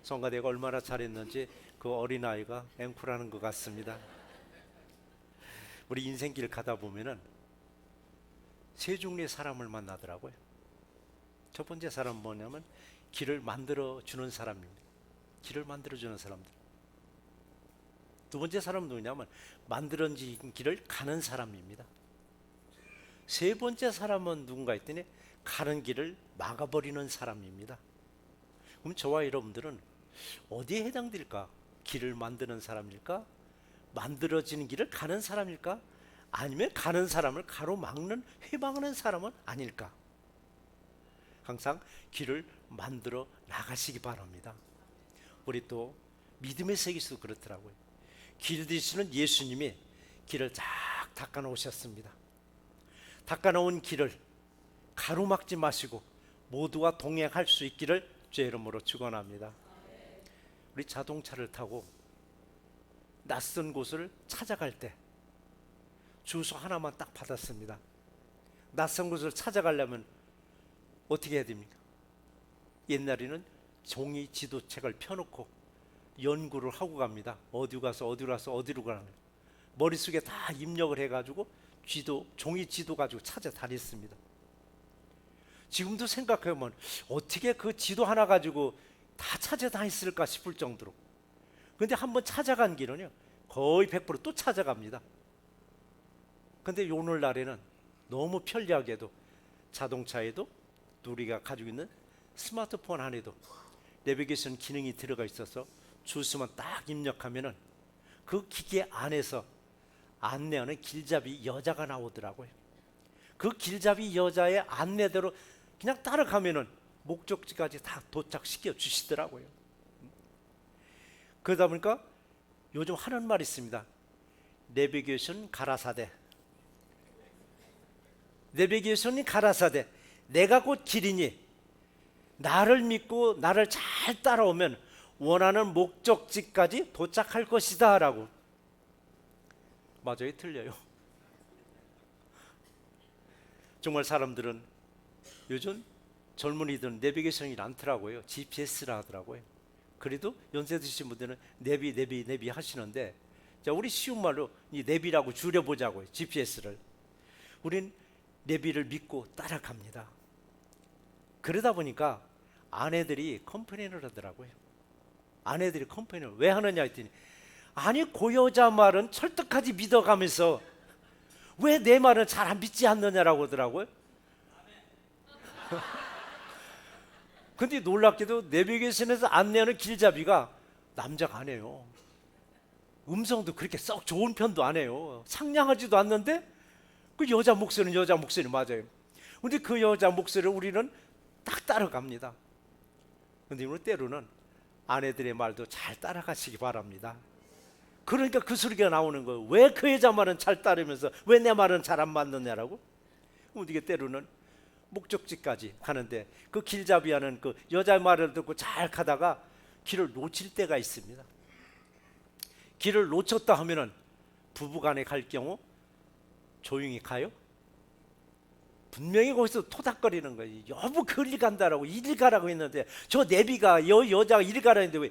성가대가 얼마나 잘했는지 그 어린아이가 앵콜하는 것 같습니다. 우리 인생길 가다 보면은 세 종류의 사람을 만나더라고요. 첫 번째 사람은 뭐냐면 길을 만들어주는 사람입니다. 길을 만들어주는 사람들. 두 번째 사람은 누구냐면 만들어진 길을 가는 사람입니다. 세 번째 사람은 누군가 했더니 가는 길을 막아버리는 사람입니다. 그럼 저와 여러분들은 어디에 해당될까? 길을 만드는 사람일까? 만들어지는 길을 가는 사람일까? 아니면 가는 사람을 가로막는 회방하는 사람은 아닐까? 항상 길을 만들어 나가시기 바랍니다. 우리 또 믿음의 세계에서도 그렇더라고요. 길 되시는 예수님이 길을 쫙 닦아 놓으셨습니다. 닦아 놓은 길을 가로막지 마시고 모두와 동행할 수 있기를 주의 이름으로 축원합니다. 우리 자동차를 타고 낯선 곳을 찾아갈 때 주소 하나만 딱 받았습니다. 낯선 곳을 찾아가려면 어떻게 해야 됩니까? 옛날에는 종이 지도책을 펴놓고 연구를 하고 갑니다. 어디 가서 어디로 가서 어디로 가는 머릿속에 다 입력을 해가지고 종이 지도 가지고 찾아다녔습니다. 지금도 생각해보면 어떻게 그 지도 하나 가지고 다 찾아다녔을까 싶을 정도로. 그런데 한번 찾아간 길은요 거의 100% 또 찾아갑니다. 그런데 오늘날에는 너무 편리하게도 자동차에도 우리가 가지고 있는 스마트폰 안에도 내비게이션 기능이 들어가 있어서 주소만 딱 입력하면은 그 기계 안에서 안내하는 길잡이 여자가 나오더라고요. 그 길잡이 여자의 안내대로 그냥 따라가면은 목적지까지 다 도착시켜 주시더라고요. 그러다 보니까 요즘 하는 말이 있습니다. 내비게이션 가라사대. 내비게이션이 가라사대. 내가 곧 길이니 나를 믿고 나를 잘 따라오면 원하는 목적지까지 도착할 것이다 라고. 맞아요? 틀려요? 정말 사람들은 요즘 젊은이들은 내비게이션이 않더라고요. GPS라 하더라고요. 그래도 연세 드신 분들은 내비 하시는데, 자, 우리 쉬운 말로 이 내비라고 줄여보자고요. GPS를. 우린 내비를 믿고 따라갑니다. 그러다 보니까 아내들이 컴플레인을 하더라고요. 아내들이 컴플레인을 왜 하느냐 했더니, 아니 그 여자 말은 철떡하지 믿어가면서 왜 내 말은 잘 안 믿지 않느냐라고 하더라고요. 근데 놀랍게도 내비게이션에서 안내하는 길잡이가 남자가 아니에요. 음성도 그렇게 썩 좋은 편도 아니에요. 상냥하지도 않는데 그 여자 목소리는 여자 목소리 맞아요. 근데 그 여자 목소리를 우리는 딱 따라갑니다. 근데 오늘 때로는 아내들의 말도 잘 따라가시기 바랍니다. 그러니까 그 소리가 나오는 거예요. 왜 그 여자 말은 잘 따르면서 왜 내 말은 잘 안 맞느냐라고. 이게 때로는 목적지까지 가는데 그 길잡이하는 그 여자 말을 듣고 잘 가다가 길을 놓칠 때가 있습니다. 길을 놓쳤다 하면은 부부간에 갈 경우 조용히 가요? 분명히 거기서 토닥거리는 거예요. 여보 그리 간다라고 이리 가라고 했는데 저 내비가 여자가 이리 가라 했는데 왜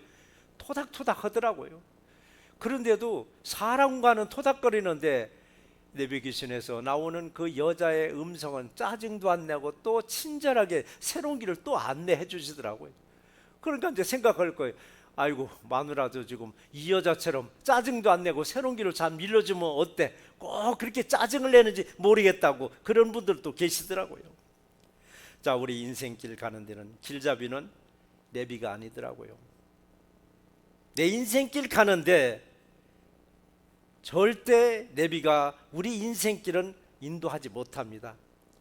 토닥토닥 하더라고요. 그런데도 사람과는 토닥거리는데 내비게이션에서 나오는 그 여자의 음성은 짜증도 안 내고 또 친절하게 새로운 길을 또 안내해 주시더라고요. 그러니까 이제 생각할 거예요. 아이고 마누라도 지금 이 여자처럼 짜증도 안 내고 새로운 길을 잘 밀어주면 어때? 꼭 그렇게 짜증을 내는지 모르겠다고 그런 분들도 계시더라고요. 자, 우리 인생길 가는 데는 길잡이는 내비가 아니더라고요. 내 인생길 가는데 절대 내비가 우리 인생길은 인도하지 못합니다.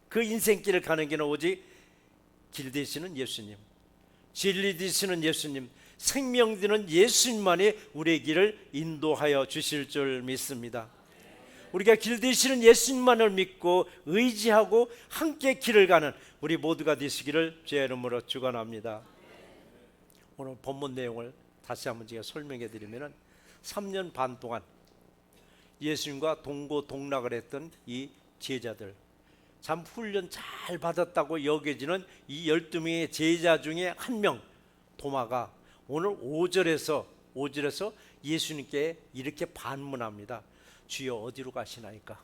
그 인생길을 가는 길은 오직 길 되시는 예수님, 진리 되시는 예수님, 생명 되는 예수님만이 우리의 길을 인도하여 주실 줄 믿습니다. 우리가 길 되시는 예수님만을 믿고 의지하고 함께 길을 가는 우리 모두가 되시기를 주의 이름으로 축원합니다. 오늘 본문 내용을 다시 한번 제가 설명해 드리면 3년 반 동안 예수님과 동고동락을 했던 이 제자들, 참 훈련 잘 받았다고 여겨지는 이 12명의 제자 중에 한 명 도마가 오늘 5절에서 예수님께 이렇게 반문합니다. 주여 어디로 가시나이까?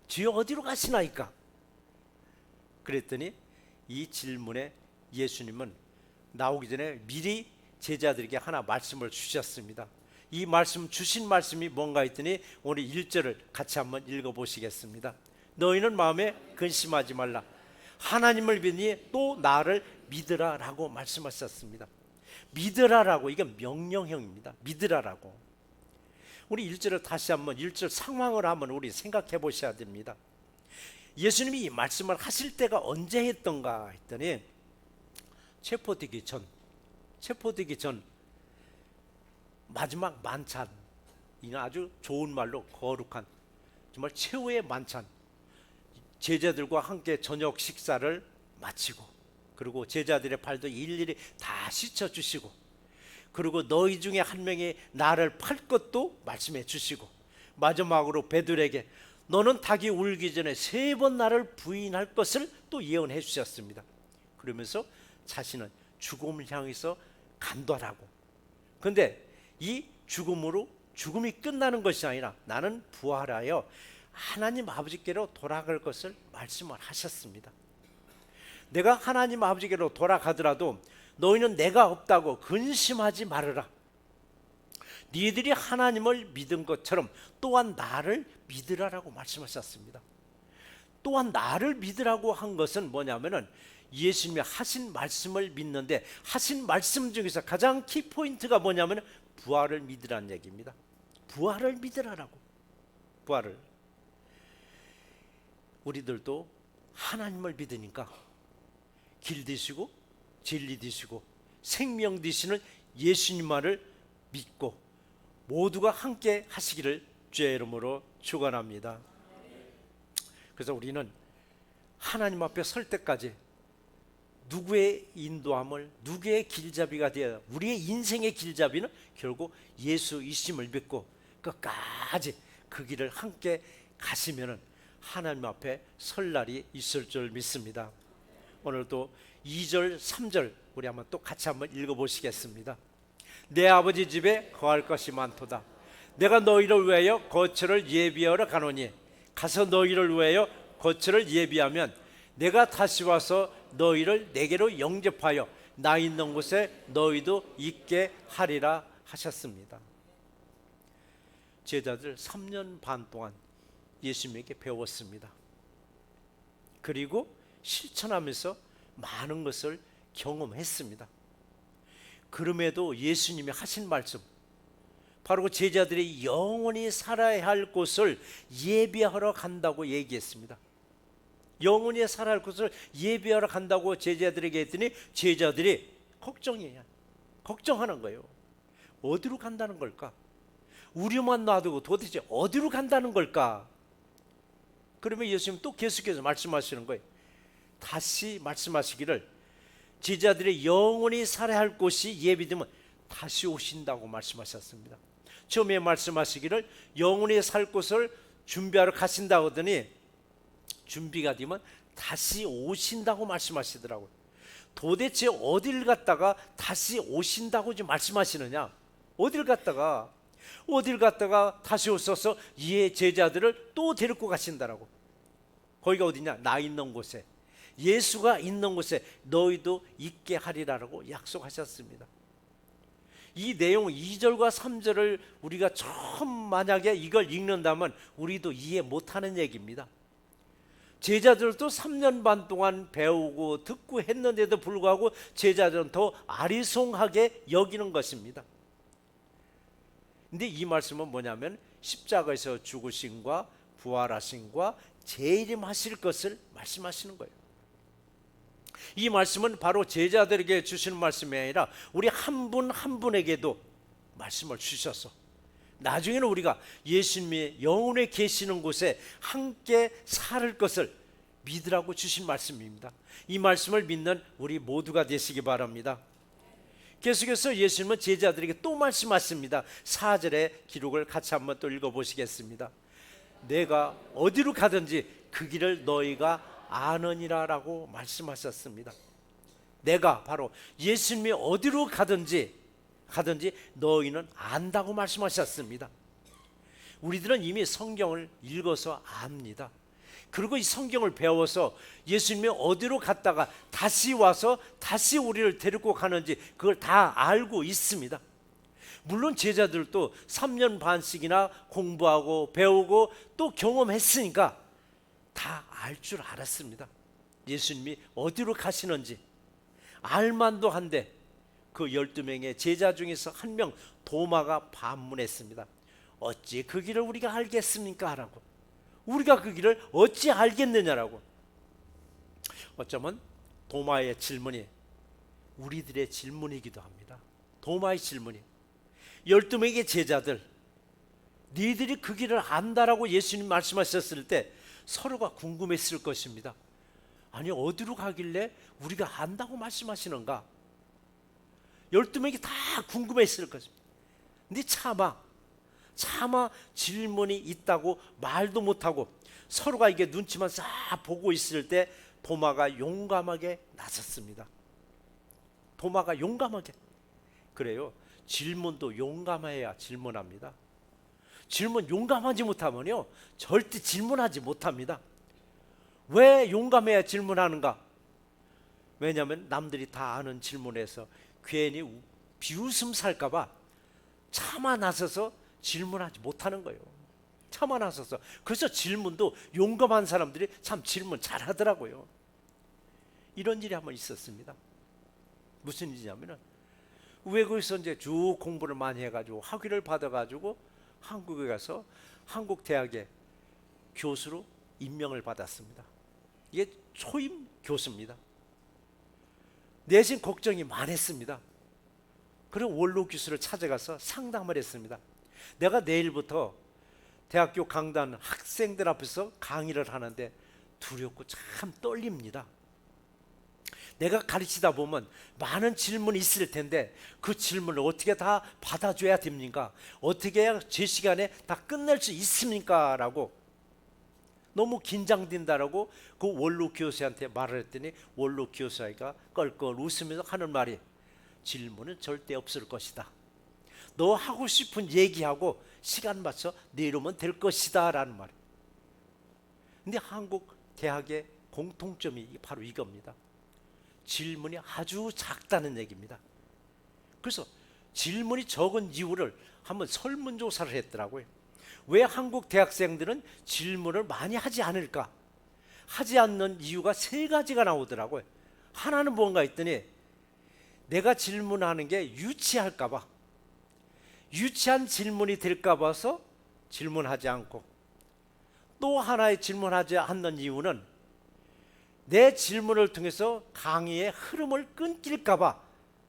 주여 어디로 가시나이까? 그랬더니 이 질문에 예수님은 나오기 전에 미리 제자들에게 하나 말씀을 주셨습니다. 이 말씀 주신 말씀이 뭔가 했더니 오늘 1절을 같이 한번 읽어보시겠습니다. 너희는 마음에 근심하지 말라. 하나님을 믿니 또 나를 믿으라 라고 말씀하셨습니다. 믿으라라고, 이게 명령형입니다. 믿으라라고. 우리 1절을 다시 한번 1절 상황을 한번 우리 생각해 보셔야 됩니다. 예수님이 이 말씀을 하실 때가 언제 했던가 했더니 체포되기 전 마지막 만찬, 이는 아주 좋은 말로 거룩한 정말 최후의 만찬, 제자들과 함께 저녁 식사를 마치고, 그리고 제자들의 발도 일일이 다 씻어주시고, 그리고 너희 중에 한 명이 나를 팔 것도 말씀해 주시고, 마지막으로 베드로에게 너는 닭이 울기 전에 3번 나를 부인할 것을 또 예언해 주셨습니다. 그러면서 자신은 죽음을 향해서 간다라고. 그런데 이 죽음이 끝나는 것이 아니라 나는 부활하여 하나님 아버지께로 돌아갈 것을 말씀을 하셨습니다. 내가 하나님 아버지께로 돌아가더라도 너희는 내가 없다고 근심하지 말아라. 너희들이 하나님을 믿은 것처럼 또한 나를 믿으라라고 말씀하셨습니다. 또한 나를 믿으라고 한 것은 뭐냐면은 예수님이 하신 말씀을 믿는데, 하신 말씀 중에서 가장 키포인트가 뭐냐면 부활을 믿으라는 얘기입니다. 부활을 믿으라라고. 부활을. 우리들도 하나님을 믿으니까 길 되시고 진리 되시고 생명 되시는 예수님만을 믿고 모두가 함께 하시기를 주의 이름으로 축원합니다. 그래서 우리는 하나님 앞에 설 때까지 누구의 인도함을, 누구의 길잡이가 되어야, 우리의 인생의 길잡이는 결국 예수이심을 믿고 끝까지 그 길을 함께 가시면은 하나님 앞에 설 날이 있을 줄 믿습니다. 오늘도 2절 3절 우리 한번 또 같이 한번 읽어보시겠습니다. 내 아버지 집에 거할 것이 많도다. 내가 너희를 위하여 거처를 예비하러 가노니 가서 너희를 위하여 거처를 예비하면 내가 다시 와서 너희를 내게로 영접하여 나 있는 곳에 너희도 있게 하리라 하셨습니다. 제자들 3년 반 동안 예수님에게 배웠습니다. 그리고 실천하면서 많은 것을 경험했습니다. 그럼에도 예수님이 하신 말씀, 바로 제자들이 영원히 살아야 할 곳을 예비하러 간다고 얘기했습니다. 영원히 살아야 할 곳을 예비하러 간다고 제자들에게 했더니 제자들이 걱정하는 거예요. 어디로 간다는 걸까? 우리만 놔두고 도대체 어디로 간다는 걸까? 그러면 예수님 또 계속해서 말씀하시는 거예요. 다시 말씀하시기를 제자들이 영원히 살아야 할 곳이 예비되면 다시 오신다고 말씀하셨습니다. 처음에 말씀하시기를 영원히 살 곳을 준비하러 가신다고 하더니 준비가 되면 다시 오신다고 말씀하시더라고요. 도대체 어딜 갔다가 다시 오신다고 지금 말씀하시느냐? 어딜 갔다가 다시 오셔서 이 제자들을 또 데리고 가신다라고. 거기가 어디냐? 나 있는 곳에, 예수가 있는 곳에 너희도 있게 하리라라고 약속하셨습니다. 이 내용 2절과 3절을 우리가 처음 만약에 이걸 읽는다면 우리도 이해 못하는 얘기입니다. 제자들도 3년 반 동안 배우고 듣고 했는데도 불구하고 제자들은 더 아리송하게 여기는 것입니다. 근데 이 말씀은 뭐냐면 십자가에서 죽으심과 부활하심과 재림하실 것을 말씀하시는 거예요. 이 말씀은 바로 제자들에게 주시는 말씀이 아니라 우리 한 분 한 분에게도 말씀을 주셔서 나중에는 우리가 예수님이 영원히 계시는 곳에 함께 살 것을 믿으라고 주신 말씀입니다. 이 말씀을 믿는 우리 모두가 되시기 바랍니다. 계속해서 예수님은 제자들에게 또 말씀하십니다. 4절의 기록을 같이 한번 또 읽어보시겠습니다. 내가 어디로 가든지 그 길을 너희가 아느니라 라고 말씀하셨습니다. 내가 바로 예수님이 어디로 가든지 너희는 안다고 말씀하셨습니다. 우리들은 이미 성경을 읽어서 압니다. 그리고 이 성경을 배워서 예수님이 어디로 갔다가 다시 와서 다시 우리를 데리고 가는지 그걸 다 알고 있습니다. 물론 제자들도 3년 반씩이나 공부하고 배우고 또 경험했으니까 다 알 줄 알았습니다. 예수님이 어디로 가시는지 알만도 한데 그 12명의 제자 중에서 한 명 도마가 반문했습니다. 어찌 그 길을 우리가 알겠습니까? 라고. 우리가 그 길을 어찌 알겠느냐라고. 어쩌면 도마의 질문이 우리들의 질문이기도 합니다. 도마의 질문이 12명의 제자들, 니들이 그 길을 안다라고 예수님 말씀하셨을 때 서로가 궁금했을 것입니다. 아니 어디로 가길래 우리가 안다고 말씀하시는가? 12명이 다 궁금했을 것입니다. 근데 차마 질문이 있다고 말도 못하고 서로가 이게 눈치만 싹 보고 있을 때 도마가 용감하게 나섰습니다. 도마가 용감하게. 그래요. 질문도 용감해야 질문합니다. 질문 용감하지 못하면요 절대 질문하지 못합니다. 왜 용감해야 질문하는가? 왜냐하면 남들이 다 아는 질문에서 괜히 비웃음 살까 봐 차마 나서서 질문하지 못하는 거예요. 차마 나서서. 그래서 질문도 용감한 사람들이 참 질문 잘하더라고요. 이런 일이 한번 있었습니다. 무슨 일이냐면은 외국에서 이제 쭉 공부를 많이 해가지고 학위를 받아가지고 한국에 가서 한국 대학의 교수로 임명을 받았습니다. 이게 초임 교수입니다. 내신 걱정이 많았습니다. 그리고 원로 교수를 찾아가서 상담을 했습니다. 내가 내일부터 대학교 강단 학생들 앞에서 강의를 하는데 두렵고 참 떨립니다. 내가 가르치다 보면 많은 질문이 있을 텐데 그 질문을 어떻게 다 받아줘야 됩니까? 어떻게 해야 제 시간에 다 끝낼 수 있습니까? 라고 너무 긴장된다라고 그 원로 교수한테 말을 했더니 원로 교수가 껄껄 웃으면서 하는 말이 질문은 절대 없을 것이다. 너 하고 싶은 얘기하고 시간 맞춰 내려오면 될 것이다 라는 말이에요. 근데 한국 대학의 공통점이 바로 이겁니다. 질문이 아주 작다는 얘기입니다. 그래서 질문이 적은 이유를 한번 설문조사를 했더라고요. 왜 한국 대학생들은 질문을 많이 하지 않을까? 하지 않는 이유가 3가지가 나오더라고요. 하나는 뭔가 했더니 내가 질문하는 게 유치할까 봐, 유치한 질문이 될까 봐서 질문하지 않고, 또 하나의 질문하지 않는 이유는 내 질문을 통해서 강의의 흐름을 끊길까 봐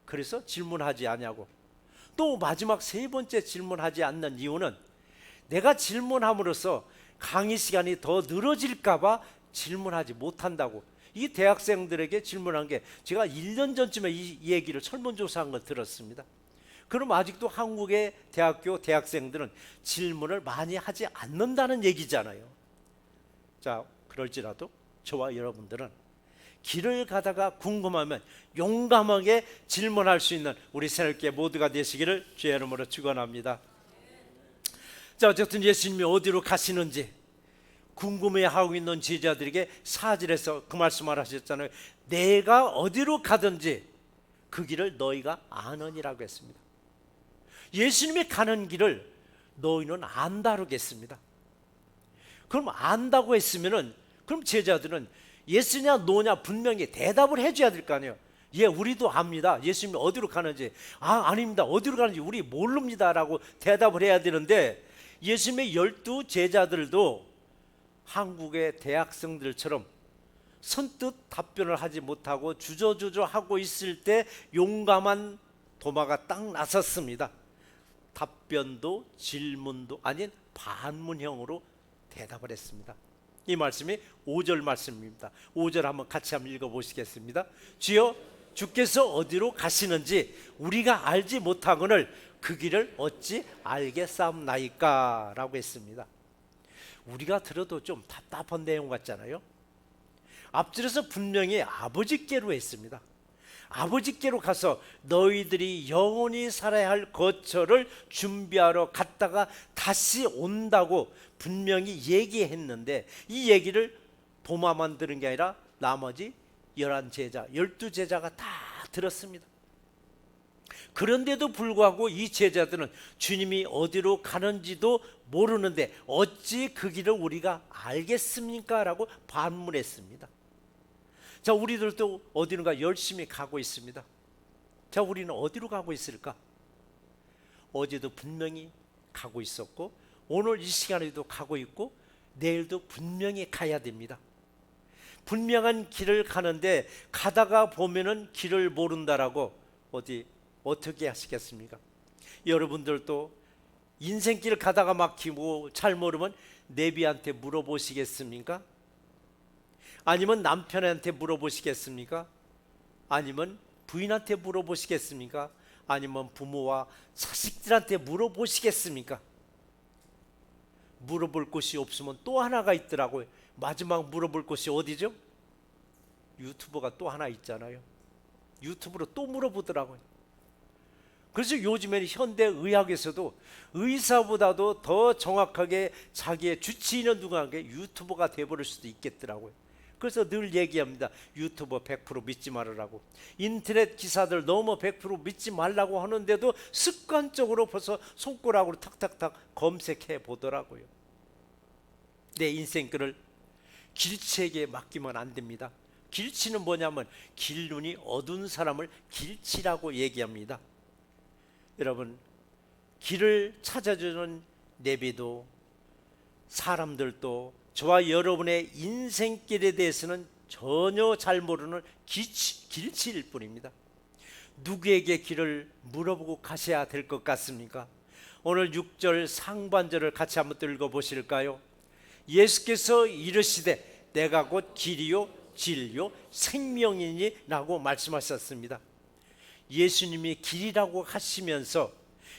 그래서 질문하지 않냐고. 또 마지막 3번째 질문하지 않는 이유는 내가 질문함으로써 강의 시간이 더 늘어질까 봐 질문하지 못한다고. 이 대학생들에게 질문한 게 제가 1년 전쯤에 이 얘기를 설문조사한 걸 들었습니다. 그럼 아직도 한국의 대학교 대학생들은 질문을 많이 하지 않는다는 얘기잖아요. 자, 그럴지라도 저와 여러분들은 길을 가다가 궁금하면 용감하게 질문할 수 있는 우리 새롭게 모두가 되시기를 주의 이름으로 축원합니다. 자, 어쨌든 예수님이 어디로 가시는지 궁금해하고 있는 제자들에게 4절에서 그 말씀을 하셨잖아요. 내가 어디로 가든지 그 길을 너희가 아느니라고 했습니다. 예수님이 가는 길을 너희는 안다고 했습니다. 그럼 안다고 했으면은 그럼 제자들은 예스냐 노냐 분명히 대답을 해줘야 될 거 아니에요. 예, 우리도 압니다. 예수님이 어디로 가는지. 아닙니다. 어디로 가는지 우리 모릅니다 라고 대답을 해야 되는데 예수님의 12 제자들도 한국의 대학생들처럼 선뜻 답변을 하지 못하고 주저주저하고 있을 때 용감한 도마가 딱 나섰습니다. 답변도 질문도 아닌 반문형으로 대답을 했습니다. 이 말씀이 5절 말씀입니다. 5절 한번 같이 한번 읽어보시겠습니다. 주여, 주께서 어디로 가시는지 우리가 알지 못하거늘 그 길을 어찌 알겠사옵나이까 라고 했습니다. 우리가 들어도 좀 답답한 내용 같잖아요. 앞줄에서 분명히 아버지께로 했습니다. 아버지께로 가서 너희들이 영원히 살아야 할 거처를 준비하러 갔다가 다시 온다고 분명히 얘기했는데, 이 얘기를 도마만 들은 게 아니라 나머지 11제자, 12제자가 다 들었습니다. 그런데도 불구하고 이 제자들은 주님이 어디로 가는지도 모르는데 어찌 그 길을 우리가 알겠습니까? 라고 반문했습니다. 자, 우리들도 어디론가 열심히 가고 있습니다. 자, 우리는 어디로 가고 있을까? 어제도 분명히 가고 있었고, 오늘 이 시간에도 가고 있고, 내일도 분명히 가야 됩니다. 분명한 길을 가는데 가다가 보면은 길을 모른다라고 어떻게 하시겠습니까? 여러분들도 인생길 가다가 막히고 잘 모르면 내비한테 물어보시겠습니까? 아니면 남편한테 물어보시겠습니까? 아니면 부인한테 물어보시겠습니까? 아니면 부모와 자식들한테 물어보시겠습니까? 물어볼 곳이 없으면 또 하나가 있더라고요. 마지막 물어볼 곳이 어디죠? 유튜버가 또 하나 있잖아요. 유튜브로 또 물어보더라고요. 그래서 요즘에는 현대의학에서도 의사보다도 더 정확하게 자기의 주치의는 누가 게 유튜버가 돼버릴 수도 있겠더라고요. 그래서 늘 얘기합니다. 유튜버 100% 믿지 말으라고. 인터넷 기사들 너무 100% 믿지 말라고 하는데도 습관적으로 벌써 손가락으로 탁탁탁 검색해 보더라고요. 내 인생길을 길치에게 맡기면 안 됩니다. 길치는 뭐냐면 길눈이 어두운 사람을 길치라고 얘기합니다. 여러분, 길을 찾아주는 내비도 사람들도 저와 여러분의 인생길에 대해서는 전혀 잘 모르는 길치일 뿐입니다. 누구에게 길을 물어보고 가셔야 될 것 같습니까? 오늘 6절 상반절을 같이 한번 읽어보실까요? 예수께서 이르시되 내가 곧 길이요 진리요 생명이니 라고 말씀하셨습니다. 예수님이 길이라고 하시면서,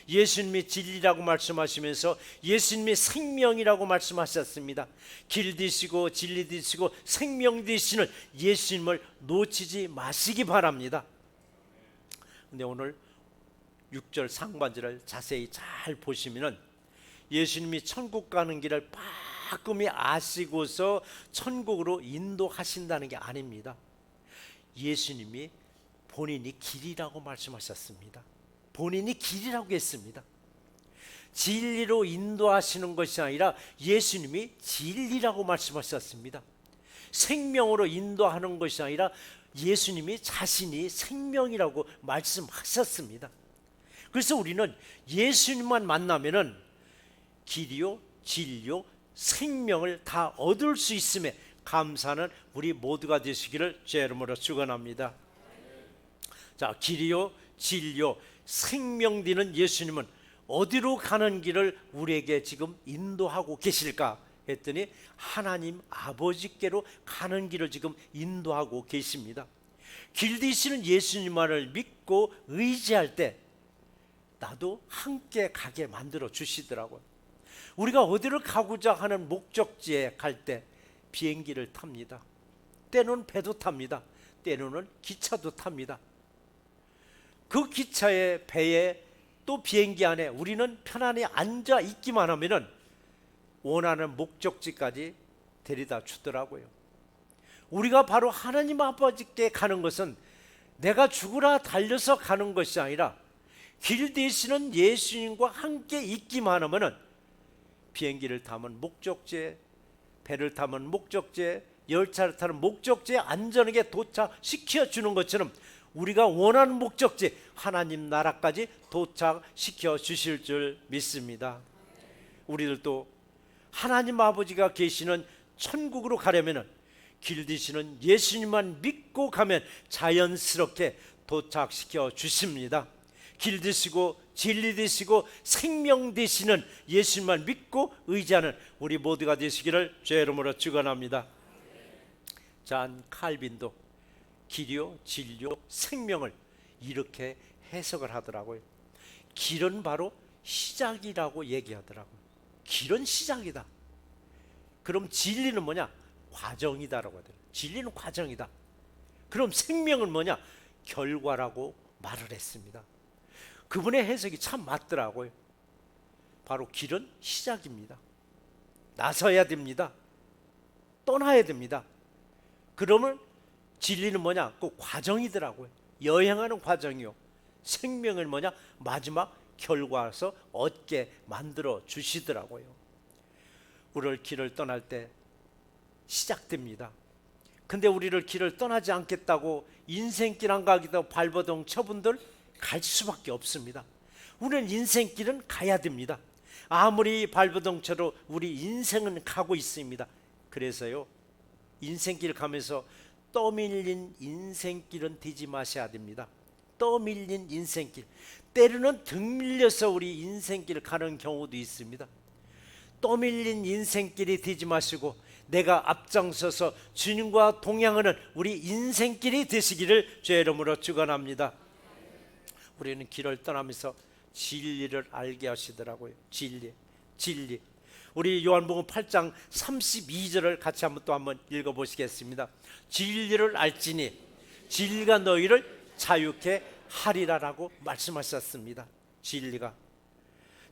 예수님이 진리라고 말씀하시면서 예수님이 생명이라고 말씀하셨습니다. 길 되시고 진리 되시고 생명 되시는 예수님을 놓치지 마시기 바랍니다. 근데 오늘 6절 상반절을 자세히 잘 보시면은 예수님이 천국 가는 길을 빠끔히 아시고서 천국으로 인도하신다는 게 아닙니다. 예수님이 본인이 길이라고 말씀하셨습니다. 본인이 길이라고 했습니다. 진리로 인도하시는 것이 아니라 예수님이 진리라고 말씀하셨습니다. 생명으로 인도하는 것이 아니라 예수님이 자신이 생명이라고 말씀하셨습니다. 그래서 우리는 예수님만 만나면은 길이요 진리요 생명을 다 얻을 수 있음에 감사하는 우리 모두가 되시기를 주의 이름으로 축원합니다. 자, 길이요 진리요 생명 되는 예수님은 어디로 가는 길을 우리에게 지금 인도하고 계실까 했더니 하나님 아버지께로 가는 길을 지금 인도하고 계십니다. 길 되시는 예수님만을 믿고 의지할 때 나도 함께 가게 만들어 주시더라고요. 우리가 어디를 가고자 하는 목적지에 갈 때 비행기를 탑니다. 때로는 배도 탑니다. 때로는 기차도 탑니다. 그 기차에 배에 또 비행기 안에 우리는 편안히 앉아 있기만 하면은 원하는 목적지까지 데려다 주더라고요. 우리가 바로 하나님 아버지께 가는 것은 내가 죽으라 달려서 가는 것이 아니라 길 되시는 예수님과 함께 있기만 하면은 비행기를 타면 목적지에, 배를 타면 목적지에, 열차를 타는 목적지에 안전하게 도착시켜 주는 것처럼 우리가 원하는 목적지 하나님 나라까지 도착시켜 주실 줄 믿습니다. 우리들도 하나님 아버지가 계시는 천국으로 가려면 길 되시는 예수님만 믿고 가면 자연스럽게 도착시켜 주십니다. 길 되시고 진리 되시고 생명 되시는 예수님만 믿고 의지하는 우리 모두가 되시기를 주의 이름으로 축원합니다. 잔 칼빈도 길이요 진리요 생명을 이렇게 해석을 하더라고요. 길은 바로 시작이라고 얘기하더라고요. 길은 시작이다. 그럼 진리는 뭐냐? 과정이다라고 하더라고요. 진리는 과정이다. 그럼 생명은 뭐냐? 결과라고 말을 했습니다. 그분의 해석이 참 맞더라고요. 바로 길은 시작입니다. 나서야 됩니다. 떠나야 됩니다. 그러면 진리는 뭐냐? 그 과정이더라고요. 여행하는 과정이요. 생명을 뭐냐? 마지막 결과에서 얻게 만들어 주시더라고요. 우리를 길을 떠날 때 시작됩니다. 근데 우리를 길을 떠나지 않겠다고 인생길 안 가기도 발버둥 쳐분들 갈 수밖에 없습니다. 우리는 인생길은 가야 됩니다. 아무리 발버둥 쳐도 우리 인생은 가고 있습니다. 그래서요, 인생길 가면서 떠밀린 인생길은 되지 마셔야 됩니다. 떠밀린 인생길, 때로는 등 밀려서 우리 인생길 가는 경우도 있습니다. 떠밀린 인생길이 되지 마시고 내가 앞장서서 주님과 동행하는 우리 인생길이 되시기를 주의 이름으로 축원합니다. 우리는 길을 떠나면서 진리를 알게 하시더라고요. 진리. 우리 요한복음 8장 32절을 같이 한번 읽어보시겠습니다. 진리를 알지니 진리가 너희를 자유케 하리라라고 말씀하셨습니다. 진리가.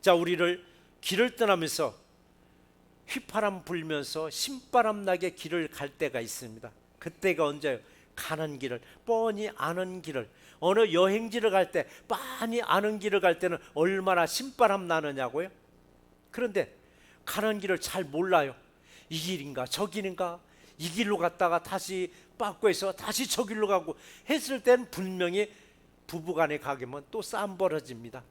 자, 우리를 길을 떠나면서 휘파람 불면서 신바람 나게 길을 갈 때가 있습니다. 그때가 언제요? 가는 길을 뻔히 아는 길을, 어느 여행지를 갈 때 뻔히 아는 길을 갈 때는 얼마나 신바람 나느냐고요. 그런데 가는 길을 잘 몰라요. 이 길인가 저 길인가, 이 길로 갔다가 다시 바꿔서 다시 저 길로 가고 했을 땐 분명히 부부간에 가게면 또 싸움 벌어집니다.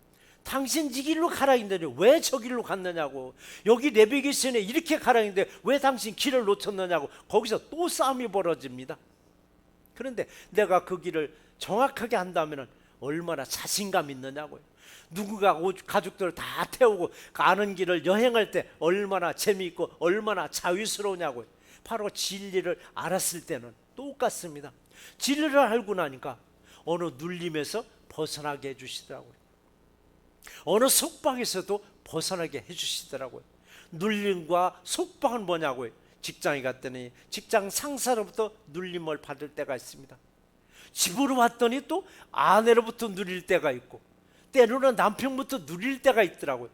당신 이 길로 가라 했는데 왜 저 길로 갔느냐고, 여기 내비게이션에 이렇게 가라 했는데 왜 당신 길을 놓쳤느냐고, 거기서 또 싸움이 벌어집니다. 그런데 내가 그 길을 정확하게 한다면 얼마나 자신감 있느냐고요. 누구가 가족들을 다 태우고 가는 길을 여행할 때 얼마나 재미있고 얼마나 자유스러우냐고요. 바로 진리를 알았을 때는 똑같습니다. 진리를 알고 나니까 어느 눌림에서 벗어나게 해주시더라고요. 어느 속박에서도 벗어나게 해주시더라고요. 눌림과 속박은 뭐냐고요. 직장에 갔더니 직장 상사로부터 눌림을 받을 때가 있습니다. 집으로 왔더니 또 아내로부터 누릴 때가 있고 때로는 남편부터 누릴 때가 있더라고요.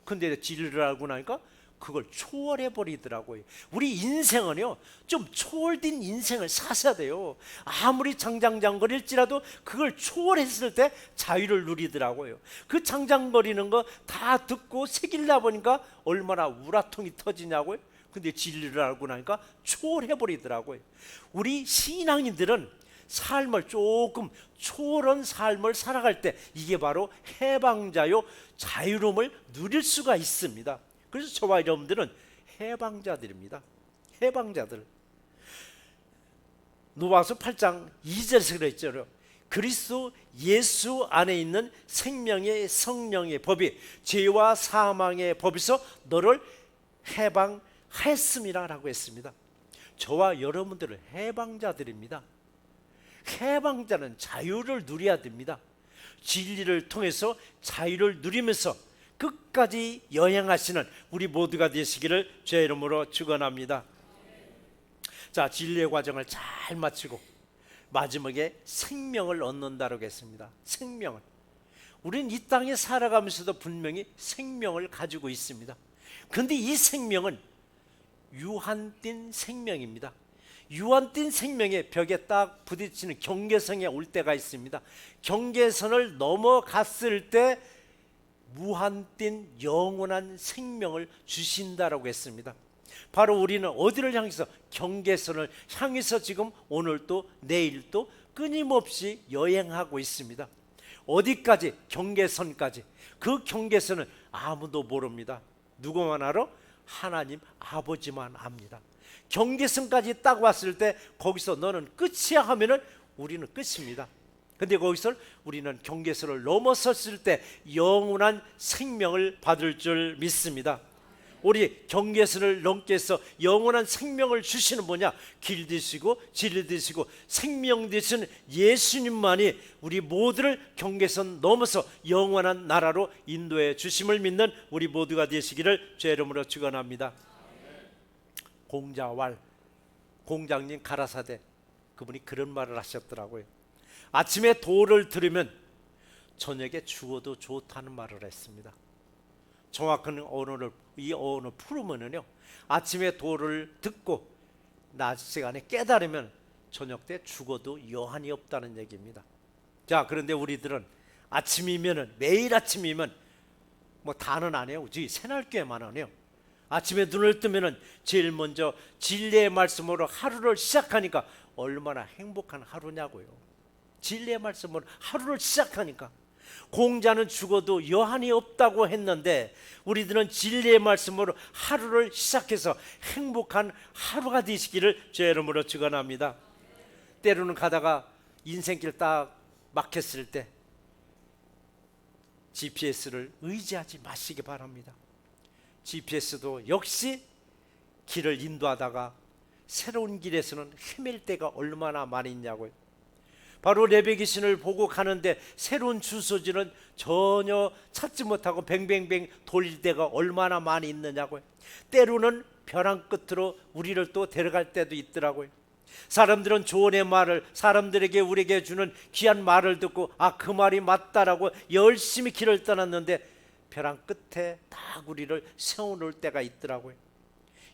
근데 진리를 알고 나니까 그걸 초월해 버리더라고요. 우리 인생은요, 좀 초월된 인생을 사셔야 돼요. 아무리 장장장거릴지라도 그걸 초월했을 때 자유를 누리더라고요. 그 장장거리는 거 다 듣고 새길다 보니까 얼마나 우라통이 터지냐고요. 근데 진리를 알고 나니까 초월해 버리더라고요. 우리 신앙인들은 삶을 조금 초월한 삶을 살아갈 때 이게 바로 해방자요, 자유로움을 누릴 수가 있습니다. 그래서 저와 여러분들은 해방자들입니다. 해방자들. 누가서 8장 2절에서 그랬죠. 그리스도 예수 안에 있는 생명의 성령의 법이 죄와 사망의 법에서 너를 해방하였음이라 라고 했습니다. 저와 여러분들은 해방자들입니다. 해방자는 자유를 누려야 됩니다. 진리를 통해서 자유를 누리면서 끝까지 여행하시는 우리 모두가 되시기를 주의 이름으로 축원합니다. 자, 진리의 과정을 잘 마치고 마지막에 생명을 얻는다고 했습니다. 생명을. 우리는 이 땅에 살아가면서도 분명히 생명을 가지고 있습니다. 그런데 이 생명은 유한된 생명입니다. 유한된 생명의 벽에 딱 부딪히는 경계선에 올 때가 있습니다. 경계선을 넘어갔을 때 무한된 영원한 생명을 주신다라고 했습니다. 바로 우리는 어디를 향해서? 경계선을 향해서 지금 오늘도 내일도 끊임없이 여행하고 있습니다. 어디까지? 경계선까지. 그 경계선은 아무도 모릅니다. 누구만 알아? 하나님 아버지만 압니다. 경계선까지 딱 왔을 때 거기서 너는 끝이야 하면은 우리는 끝입니다. 근데 거기서 우리는 경계선을 넘어섰을 때 영원한 생명을 받을 줄 믿습니다. 우리 경계선을 넘게 해서 영원한 생명을 주시는 뭐냐? 길 되시고 진리 되시고 생명 되시는 예수님만이 우리 모두를 경계선 넘어서 영원한 나라로 인도해 주심을 믿는 우리 모두가 되시기를 주의 이름으로 축원합니다. 공자왈 공장님 가라사대, 그분이 그런 말을 하셨더라고요. 아침에 도를 들으면 저녁에 죽어도 좋다는 말을 했습니다. 정확한 언어를 이 언어 풀으면은요, 아침에 도를 듣고 낮 시간에 깨달으면 저녁 때 죽어도 여한이 없다는 얘기입니다. 자, 그런데 우리들은 아침이면은, 매일 아침이면 뭐 다는 안 해요. 저희 새날교회만 하네요. 아침에 눈을 뜨면은 제일 먼저 진리의 말씀으로 하루를 시작하니까 얼마나 행복한 하루냐고요. 진리의 말씀으로 하루를 시작하니까. 공자는 죽어도 여한이 없다고 했는데 우리들은 진리의 말씀으로 하루를 시작해서 행복한 하루가 되시기를 주의 이름으로 축원합니다. 때로는 가다가 인생길 딱 막혔을 때 GPS를 의지하지 마시기 바랍니다. GPS도 역시 길을 인도하다가 새로운 길에서는 헤맬 때가 얼마나 많이 있냐고요. 바로 레베기신을 보고 가는데 새로운 주소지는 전혀 찾지 못하고 뱅뱅뱅 돌릴 때가 얼마나 많이 있느냐고요. 때로는 벼랑 끝으로 우리를 또 데려갈 때도 있더라고요. 사람들은 조언의 말을, 사람들에게 우리에게 주는 귀한 말을 듣고 그 말이 맞다라고 열심히 길을 떠났는데 벼랑 끝에 딱 우리를 세워놓을 때가 있더라고요.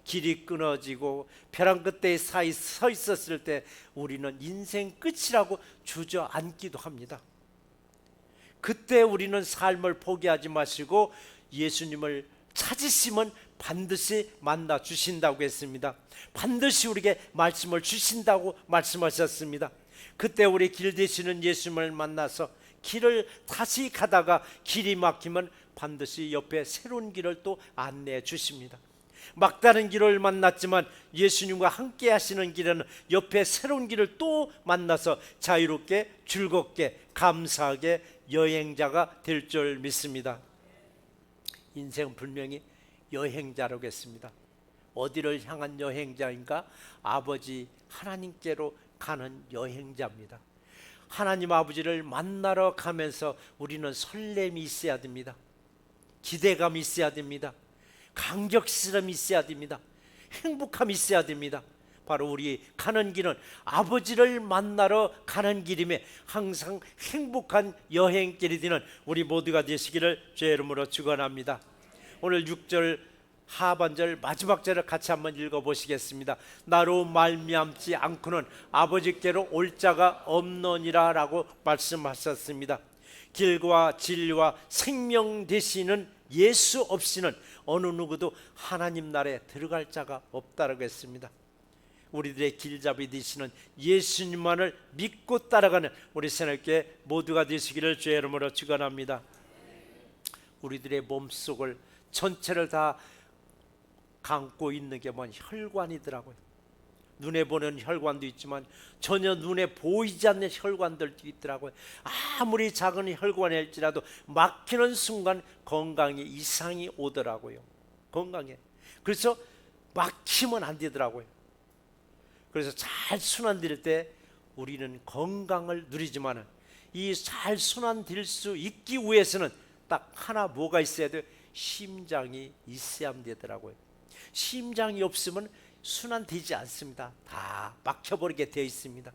길이 끊어지고 벼랑 끝에 서 있었을 때 우리는 인생 끝이라고 주저앉기도 합니다. 그때 우리는 삶을 포기하지 마시고 예수님을 찾으시면 반드시 만나 주신다고 했습니다. 반드시 우리에게 말씀을 주신다고 말씀하셨습니다. 그때 우리 길 되시는 예수님을 만나서 길을 다시 가다가 길이 막히면 반드시 옆에 새로운 길을 또 안내해 주십니다. 막다른 길을 만났지만 예수님과 함께 하시는 길에는 옆에 새로운 길을 또 만나서 자유롭게 즐겁게 감사하게 여행자가 될 줄 믿습니다. 인생은 분명히 여행자라고 했습니다. 어디를 향한 여행자인가? 아버지 하나님께로 가는 여행자입니다. 하나님 아버지를 만나러 가면서 우리는 설렘이 있어야 됩니다. 기대감이 있어야 됩니다. 감격스러움이 있어야 됩니다. 행복함이 있어야 됩니다. 바로 우리 가는 길은 아버지를 만나러 가는 길임에 항상 행복한 여행길이 되는 우리 모두가 되시기를 주의 이름으로 축원합니다. 오늘 6절 하반절 마지막 절을 같이 한번 읽어보시겠습니다. 나로 말미암지 않고는 아버지께로 올 자가 없느니라 라고 말씀하셨습니다. 길과 진리와 생명 되시는 예수 없이는 어느 누구도 하나님 나라에 들어갈 자가 없다라고 했습니다. 우리들의 길잡이 되시는 예수님만을 믿고 따라가는 우리 새날교회 모두가 되시기를 주의 이름으로 축원합니다. 우리들의 몸속을 전체를 다 감고 있는 게 뭔 혈관이더라고요. 눈에 보는 혈관도 있지만 전혀 눈에 보이지 않는 혈관들도 있더라고요. 아무리 작은 혈관일지라도 막히는 순간 건강에 이상이 오더라고요. 건강에. 그래서 막히면 안 되더라고요. 그래서 잘 순환될 때 우리는 건강을 누리지만 이 잘 순환될 수 있기 위해서는 딱 하나 뭐가 있어야 돼요? 심장이 있어야 되더라고요. 심장이 없으면 순환되지 않습니다. 다 막혀버리게 되어 있습니다.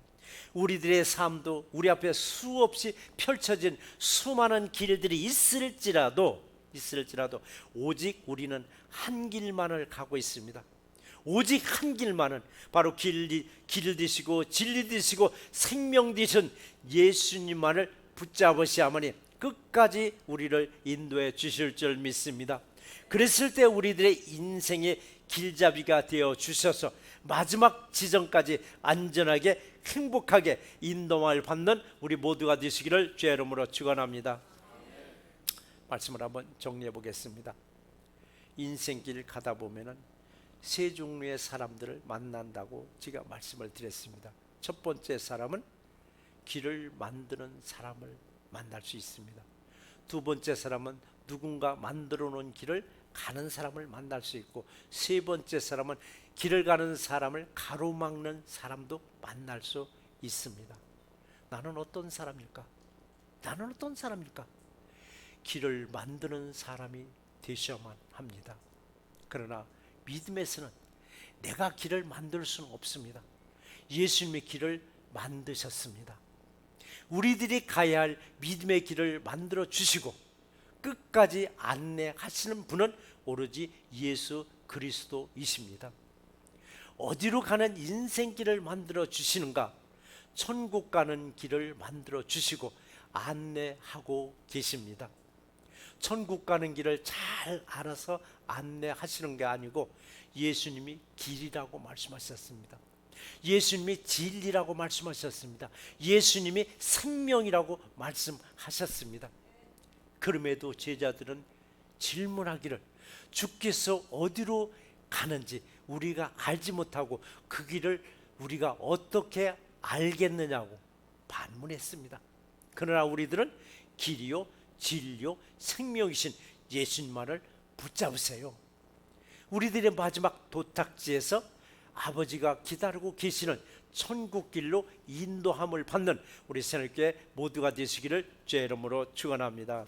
우리들의 삶도 우리 앞에 수없이 펼쳐진 수많은 길들이 있을지라도 오직 우리는 한 길만을 가고 있습니다. 오직 한 길만은 바로 길 되시고 진리 되시고 생명 되신 예수님만을 붙잡으시야머니 끝까지 우리를 인도해 주실 줄 믿습니다. 그랬을 때 우리들의 인생의 길잡이가 되어 주셔서 마지막 지점까지 안전하게 행복하게 인도를 받는 우리 모두가 되시기를 주의 이름으로 축원합니다. 말씀을 한번 정리해 보겠습니다. 인생길 가다 보면은 세 종류의 사람들을 만난다고 제가 말씀을 드렸습니다. 첫 번째 사람은 길을 만드는 사람을 만날 수 있습니다. 두 번째 사람은 누군가 만들어 놓은 길을 가는 사람을 만날 수 있고, 세 번째 사람은 길을 가는 사람을 가로막는 사람도 만날 수 있습니다. 나는 어떤 사람일까? 나는 어떤 사람일까? 길을 만드는 사람이 되셔야만 합니다. 그러나 믿음에서는 내가 길을 만들 수는 없습니다. 예수님이 길을 만드셨습니다. 우리들이 가야 할 믿음의 길을 만들어 주시고 끝까지 안내하시는 분은 오로지 예수 그리스도이십니다. 어디로 가는 인생길을 만들어 주시는가? 천국 가는 길을 만들어 주시고 안내하고 계십니다. 천국 가는 길을 잘 알아서 안내하시는 게 아니고 예수님이 길이라고 말씀하셨습니다. 예수님이 진리라고 말씀하셨습니다. 예수님이 생명이라고 말씀하셨습니다. 그럼에도 제자들은 질문하기를 주께서 어디로 가는지 우리가 알지 못하고 그 길을 우리가 어떻게 알겠느냐고 반문했습니다. 그러나 우리들은 길이요 진리요 생명이신 예수님만을 붙잡으세요. 우리들의 마지막 도착지에서 아버지가 기다리고 계시는 천국길로 인도함을 받는 우리 새롭게 모두가 되시기를 주의 이름으로 축원합니다.